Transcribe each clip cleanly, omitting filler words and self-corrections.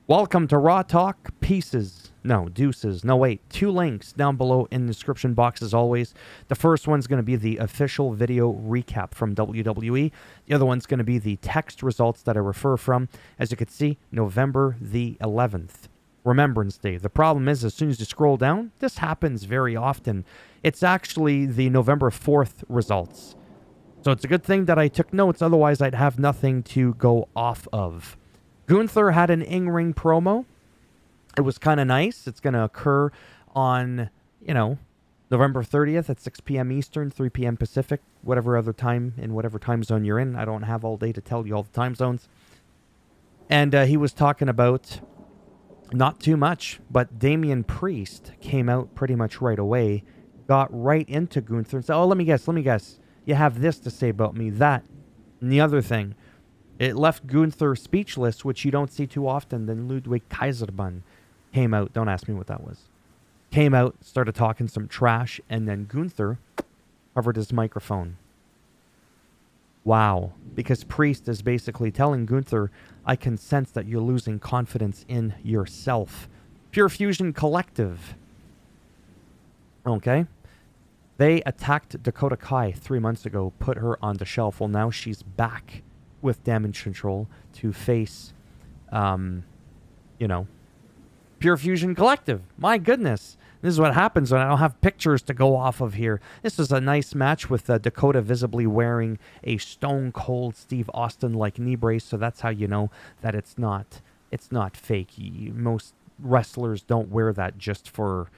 Welcome to Raw Talk Pieces. No, Deuces. No, wait. 2 links down below in the description box as always. The first one's going to be the official video recap from WWE. The other one's going to be the text results that I refer from. As you can see, November the 11th. Remembrance Day. The problem is, as soon as you scroll down, this happens very often. It's actually the November 4th results. So it's a good thing that I took notes, otherwise I'd have nothing to go off of. Gunther had an in-ring promo. It was kind of nice. It's going to occur on, November 30th at 6 p.m. Eastern, 3 p.m. Pacific, whatever other time, in whatever time zone you're in. I don't have all day to tell you all the time zones. And he was talking about not too much, but Damian Priest came out pretty much right away, got right into Gunther and said, let me guess. You have this to say about me, that, and the other thing. It left Gunther speechless, which you don't see too often. Then Ludwig Kaisermann came out. Don't ask me what that was. Came out, started talking some trash, and then Gunther covered his microphone. Wow. Because Priest is basically telling Gunther, I can sense that you're losing confidence in yourself. Pure Fusion Collective. Okay. They attacked Dakota Kai 3 months ago, put her on the shelf. Well, now she's back with Damage Control to face, Pure Fusion Collective. My goodness. This is what happens when I don't have pictures to go off of here. This is a nice match with Dakota visibly wearing a Stone Cold Steve Austin-like knee brace, so that's how you know that it's not fake. Most wrestlers don't wear that just for,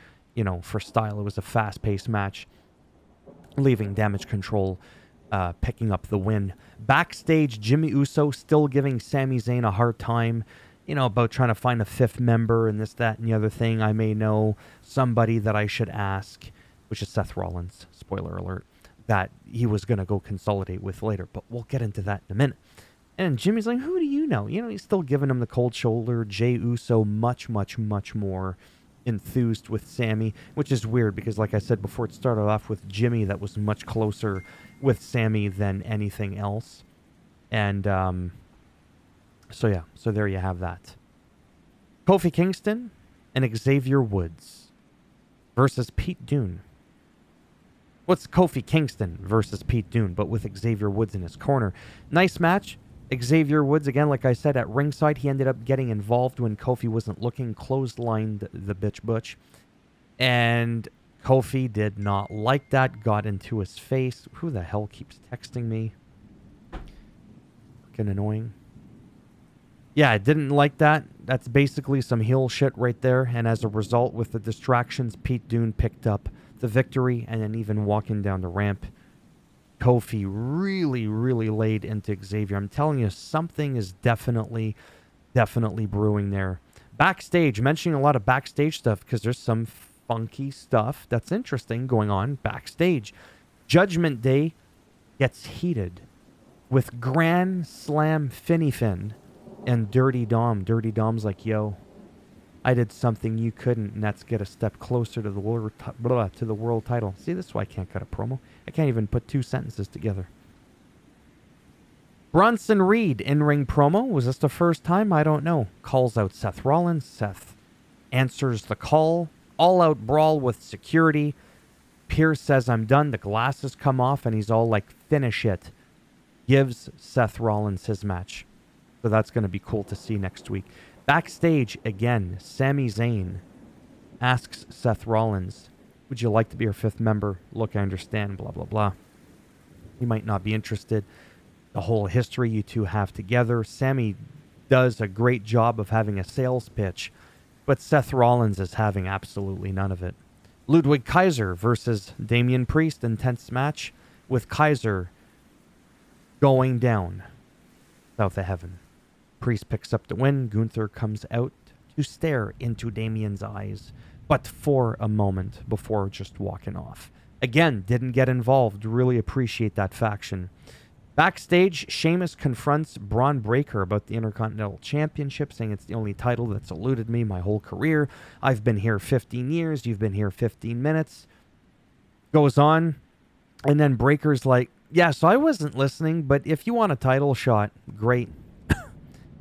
for style. It was a fast-paced match, leaving Damage Control picking up the win. Backstage, Jimmy Uso still giving Sami Zayn a hard time, about trying to find a fifth member and this, that, and the other thing. I may know somebody that I should ask, which is Seth Rollins, spoiler alert, that he was going to go consolidate with later, but we'll get into that in a minute. And Jimmy's like, who do you know? He's still giving him the cold shoulder. Jey Uso much, much, much more enthused with Sammy, which is weird because, like I said before, it started off with Jimmy that was much closer with Sammy than anything else. And so there you have that. Kofi Kingston and Xavier Woods versus Pete Dunne. What's Kofi Kingston versus Pete Dunne, but with Xavier Woods in his corner? Nice match. Xavier Woods, again, like I said, at ringside, he ended up getting involved when Kofi wasn't looking, clotheslined the bitch butch. And Kofi did not like that, got into his face. Who the hell keeps texting me? Fucking annoying. Yeah, I didn't like that. That's basically some heel shit right there. And as a result, with the distractions, Pete Dunne picked up the victory. And then even walking down the ramp, Kofi really, really laid into Xavier. I'm telling you, something is definitely brewing there. Backstage, mentioning a lot of backstage stuff because there's some funky stuff that's interesting going on backstage. Judgment Day gets heated with Grand Slam Finny Finn and Dirty Dom. Dirty Dom's like, yo, I did something you couldn't, and that's get a step closer to the world title. See, this is why I can't cut a promo. I can't even put 2 sentences together. Bronson Reed in-ring promo. Was this the first time? I don't know. Calls out Seth Rollins. Seth answers the call. All-out brawl with security. Pierce says, I'm done. The glasses come off, and he's all like, finish it. Gives Seth Rollins his match. So that's going to be cool to see next week. Backstage, again, Sami Zayn asks Seth Rollins, would you like to be our 5th member? Look, I understand, blah, blah, blah. He might not be interested. The whole history you two have together. Sami does a great job of having a sales pitch, but Seth Rollins is having absolutely none of it. Ludwig Kaiser versus Damian Priest, intense match with Kaiser going down south of heaven. Priest picks up the win. Gunther comes out to stare into Damian's eyes, but for a moment before just walking off. Again, didn't get involved. Really appreciate that faction. Backstage, Sheamus confronts Braun Breaker about the Intercontinental Championship, saying it's the only title that's eluded me my whole career. I've been here 15 years. You've been here 15 minutes. Goes on. And then Breaker's like, yeah, so I wasn't listening, but if you want a title shot, great.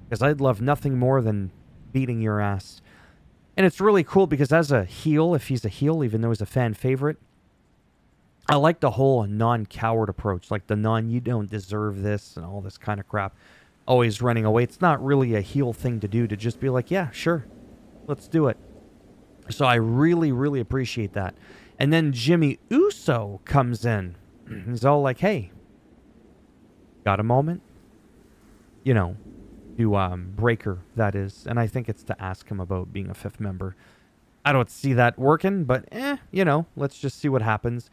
Because I'd love nothing more than beating your ass. And it's really cool because as a heel, if he's a heel, even though he's a fan favorite, I like the whole non-coward approach, like the you don't deserve this and all this kind of crap. Always running away. It's not really a heel thing to do, to just be like, yeah, sure, let's do it. So I really, really appreciate that. And then Jimmy Uso comes in. He's all like, hey, got a moment? You know, to Breaker, that is. And I think it's to ask him about being a fifth member. I don't see that working, but you know, let's just see what happens.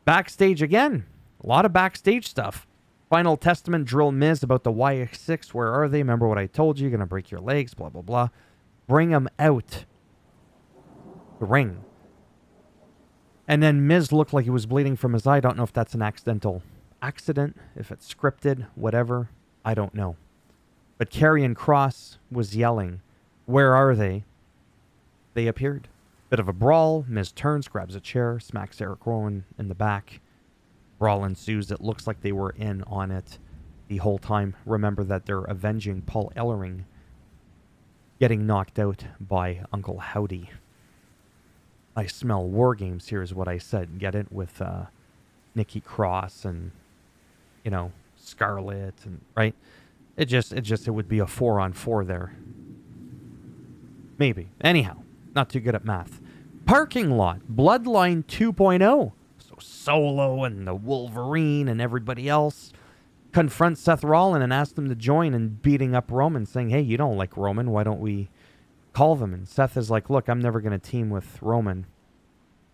Backstage again. A lot of backstage stuff. Final Testament drill Miz about the YX6. Where are they? Remember what I told you? You're going to break your legs, blah, blah, blah. Bring them out the ring. And then Miz looked like he was bleeding from his eye. I don't know if that's an accidental accident, if it's scripted, whatever. I don't know. But Karrion Kross was yelling, where are they? They appeared. Bit of a brawl. Miz turns, grabs a chair, smacks Eric Rowan in the back. Brawl ensues. It looks like they were in on it the whole time. Remember that they're avenging Paul Ellering getting knocked out by Uncle Howdy. I smell war games here is what I said. Get it? With Nikki Cross and, you know, Scarlett and right? It would be a 4-on-4 there. Maybe. Anyhow, not too good at math. Parking lot, Bloodline 2.0. So Solo and the Wolverine and everybody else confront Seth Rollins and ask them to join in beating up Roman, saying, hey, you don't like Roman, why don't we call them? And Seth is like, look, I'm never going to team with Roman,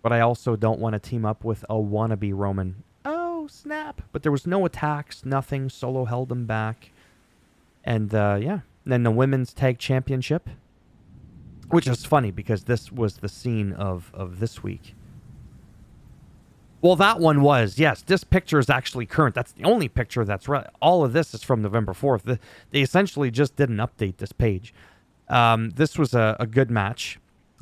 but I also don't want to team up with a wannabe Roman. Oh, snap. But there was no attacks, nothing. Solo held them back. And, yeah. And then the Women's Tag Championship, which is funny because this was the scene of this week. Well, that one was, yes, this picture is actually current. That's the only picture that's right. All of this is from November 4th. They essentially just didn't update this page. This was a good match.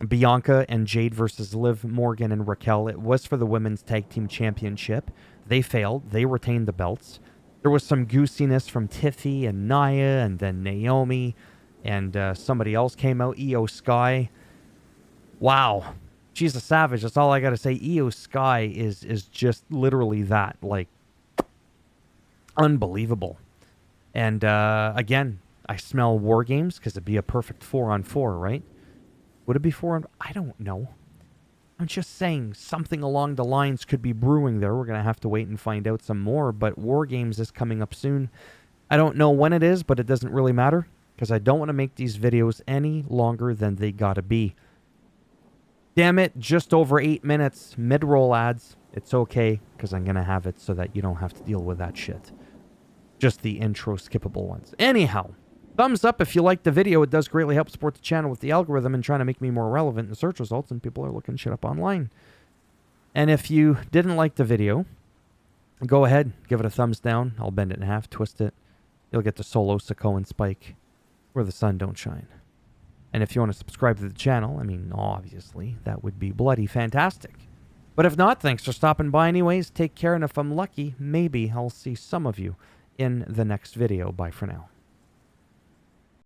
Bianca and Jade versus Liv Morgan and Raquel. It was for the Women's Tag Team Championship. They failed. They retained the belts. There was some goosiness from Tiffy and Nia and then Naomi. And somebody else came out, Io Sky. Wow. She's a savage. That's all I got to say. Io Sky is just literally that. Like, unbelievable. And, again, I smell war games because it'd be a perfect 4-on-4, right? Would it be 4 on? I don't know. I'm just saying something along the lines could be brewing there. We're going to have to wait and find out some more. But War Games is coming up soon. I don't know when it is, but it doesn't really matter because I don't want to make these videos any longer than they got to be. Damn it, just over 8 minutes. Mid-roll ads. It's okay because I'm going to have it so that you don't have to deal with that shit. Just the intro skippable ones. Anyhow. Thumbs up if you liked the video. It does greatly help support the channel with the algorithm and trying to make me more relevant in search results, and people are looking shit up online. And if you didn't like the video, go ahead, give it a thumbs down. I'll bend it in half, twist it. You'll get the Solo, Sikoa, and Spike where the sun don't shine. And if you want to subscribe to the channel, I mean, obviously, that would be bloody fantastic. But if not, thanks for stopping by anyways. Take care, and if I'm lucky, maybe I'll see some of you in the next video. Bye for now.